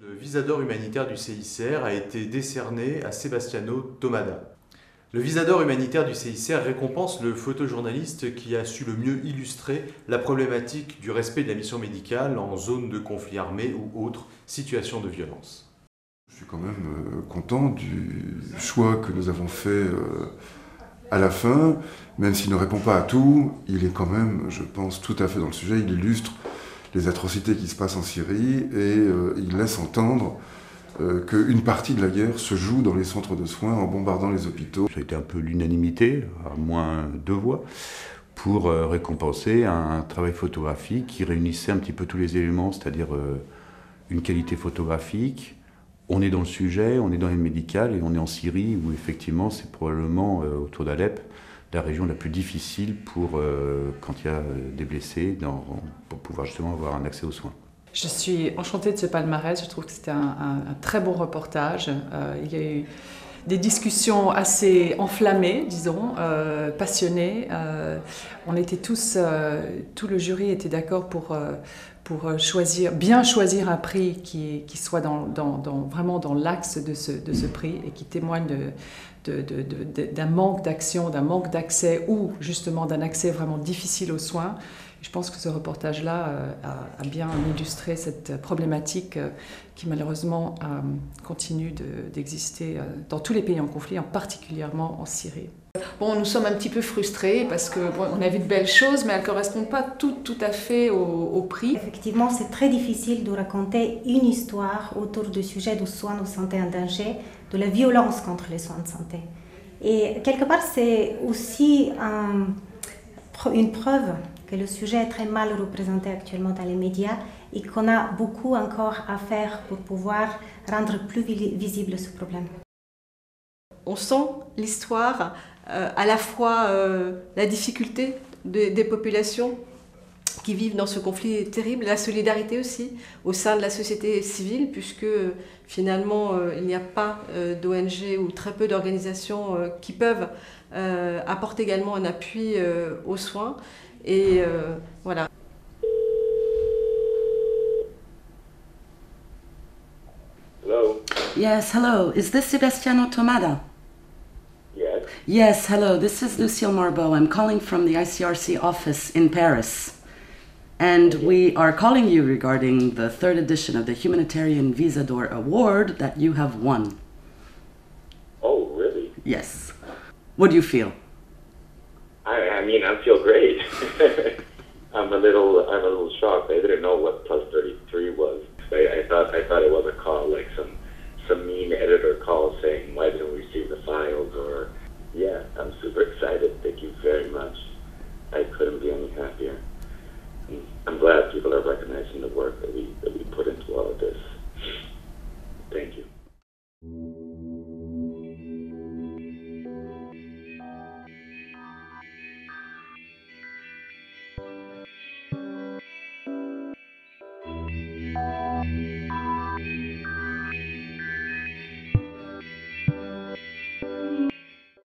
Le Visa d'or humanitaire du CICR a été décerné à Sebastiano Tomada. Le Visa d'or humanitaire du CICR récompense le photojournaliste qui a su le mieux illustrer la problématique du respect de la mission médicale en zone de conflit armé ou autre situation de violence. Je suis quand même content du choix que nous avons fait à la fin. Même s'il ne répond pas à tout, il est quand même, je pense, tout à fait dans le sujet. Il illustre les atrocités qui se passent en Syrie et il laisse entendre qu'une partie de la guerre se joue dans les centres de soins en bombardant les hôpitaux. Ça a été un peu l'unanimité, à moins 2 voix, pour récompenser un travail photographique qui réunissait un petit peu tous les éléments, c'est-à-dire une qualité photographique. On est dans le sujet, on est dans les médicales et on est en Syrie où effectivement c'est probablement autour d'Alep la région la plus difficile pour quand il y a des blessés pour pouvoir justement avoir un accès aux soins. Je suis enchantée de ce palmarès, je trouve que c'était un très bon reportage. Il y a eu des discussions assez enflammées, disons, passionnées. On était tous, tout le jury était d'accord pour bien choisir un prix qui soit vraiment dans l'axe de ce prix et qui témoigne d'un manque d'action, d'un manque d'accès ou justement d'un accès vraiment difficile aux soins. Je pense que ce reportage-là a bien illustré cette problématique qui malheureusement continue d'exister dans tous les pays en conflit, particulièrement en Syrie. Bon, nous sommes un petit peu frustrés parce qu'on a vu de belles choses, mais elles ne correspondent pas tout à fait au prix. Effectivement, c'est très difficile de raconter une histoire autour du sujet du soin de santé en danger, de la violence contre les soins de santé. Et quelque part, c'est aussi une preuve que le sujet est très mal représenté actuellement dans les médias et qu'on a beaucoup encore à faire pour pouvoir rendre plus visible ce problème. On sent l'histoire, à la fois la difficulté des populations qui vivent dans ce conflit terrible, la solidarité aussi au sein de la société civile, puisque finalement il n'y a pas d'ONG ou très peu d'organisations qui peuvent apporter également un appui aux soins. Et voilà. Hello? Yes, hello. Is this Sebastiano Tomada? Yes. Yes, hello. This is Lucille Marbeau. I'm calling from the ICRC office in Paris. And we are calling you regarding the 3rd edition of the Humanitarian Visa d'or Award that you have won. Oh, really? Yes. What do you feel? I mean, I feel great. I'm a little shocked. I didn't know what plus 33 was. I thought it was a call, like some mean editor call saying, why didn't we receive the files, or